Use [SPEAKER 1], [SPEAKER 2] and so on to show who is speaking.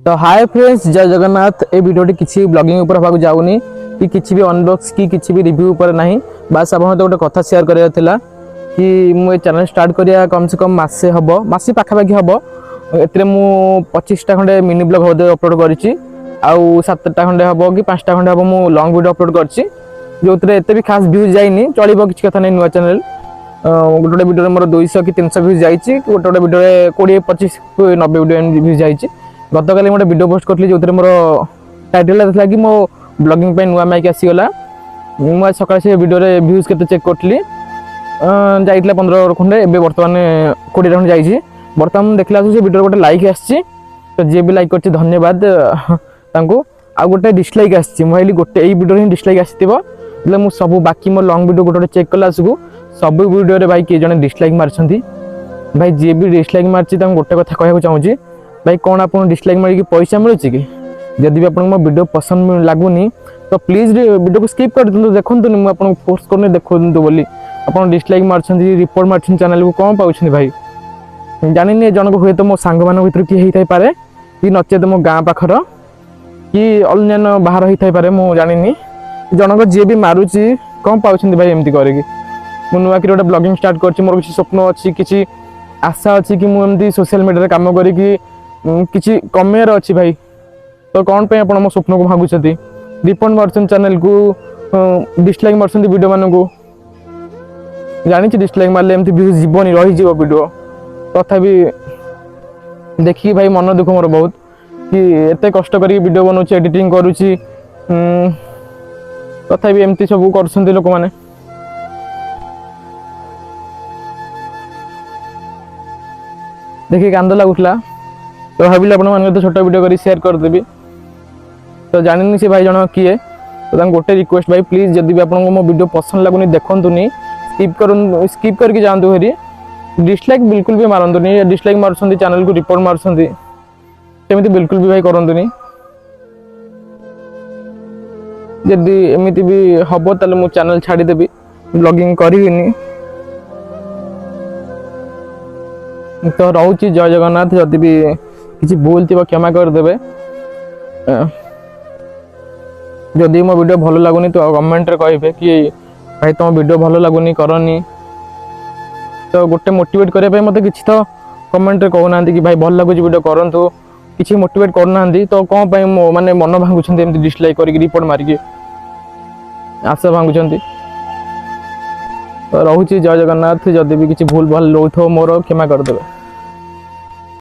[SPEAKER 1] तो hi friends, जय जगन्नाथ। ए वीडियोटी किसी ब्लॉगिंग ऊपर हवा जाऊनी कि किसी भी अनबॉक्स की किसी भी रिव्यू ऊपर नहीं। बस आप गोटे कथा शेयर कराया था कि मुझे चैनल स्टार्ट करिया कम से कम मासे हम मासे पाखापाखि हम ए मु 25टा खंडे मिनी ब्लॉग अपलोड करी आउ 7टा खंडे हम कि 5टा खंडे हम मु लॉन्ग वीडियो अपलोड करछि जो एत भी खास व्यूज जाइनी चलो किसी कथा नहीं। नुआ चैनल गोटे वीडियो मोर 200 कि 300 व्यूज जाइए, गोटे वीडियो 20-25 90 वीडियो व्यूज जाइए। गत काली गोटे वीडियो पोस्ट करी जो मोर टाइटल था कि मो ब्लॉगिंग पे नुआ माइक आसीगला। मुझे सकाल से वीडियो व्यूज के चेक करी जाइए 15 खंडे, एवं बर्तमान 20 खंडे जाइए। बर्तमान देखला से वीडियो गोटे लाइक आसी, तो जी भी लाइक कर धन्यवाद तांको। आ गोटे डिसलाइक आसी, मुझे गोटे यही वीडियो ही डिसलाइक आसो मु सब बाकी मो लॉन्ग वीडियो गोटे चेक कला सब वीडियो भाई किए जन डिसलाइक मारी। भाई जी भी डिसलाइक मार्ची गोटे कथा कहना चाहूँगी, भाई कौन आप डिसलाइक मारिक पैसा मिलूँ कि? जदि भी आप मो वीडियो पसंद लगुनि तो प्लीज वीडियो को स्किप कर दिखाँ। देखो मुझे फोर्स करनी देखो बोली आप डिसलाइक मार्च रिपोर्ट मार्च चैनल को कौन पाँच भाई जानी जनक हुए तो मो सांग मान भर किए होता पारे कि नचेत मो गाँ पाखर कि अन्य बाहर होता पारे मु जानी जनक जी भी मारुची कौन पाँच भाई एमती करेगी। मु नुआ कि गोटे ब्लॉगिंग स्टार्ट कर मोर किसी स्वप्न अच्छी किसी आशा अच्छी कि मुझे सोशल मीडिया काम करी किसी कमेयर अच्छी भाई। तो कौन पे आप मो स्वप्न को भागुंट रिपोर्ट मार्चन चैनल को डिसलाइक मार्चन वीडियो मान को जानी डिसलाइक मारे एमती व्यूज जीवनी रही वीडियो। तथापि देखिए भाई मन दुख मोर बहुत कि एत कष्ट कर वीडियो बनाऊँ एडिटिंग करुच्ची, तथापि एमती सब कर लोक मैंने। देखिए कांद लगुला तो भाविले आप छोट वीडियो कर शेयर करदेवी। तो जानी से भाई जन किए, तो गोटे रिक्वेस्ट भाई प्लीज जदि भी आपको मो वीडियो पसंद लगुनि देखंतुनी, स्किप करके जातु हेरी। डिसलाइक बिल्कुल भी मारंतुनी, डिसलाइक मारुछंती चैनल को रिपोर्ट मारुछंती सेमिति बिल्कुल भी भाई करंतुनी। जदि एमिति भी हबो ताले मो चैनल छाड़ी देबी, ब्लॉगिंग करिविनी। तो रोची जय जगन्नाथ। जदि भी किसी भूल थी क्षमा करदे। जदि मो वीडियो भल लगुनि तो कमेंट रे कहिबे कि भाई तुम वीडियो भल लगुनि करनी। तो गोटे मोटिवेट करने मत किसी तो कमेंट रे कहना कि भाई भल लगुच वीडियो करंतु, किसी मोटिवेट करना। तो कौन पाई माने मन भांगुछंती एमती डिसलाइक करके रिपोर्ट मारिकी आशा भांगुछंती। तो रोची जय जगन्नाथ। जदि भी किसी भूल भाल रोथो मोर क्षमा करदे।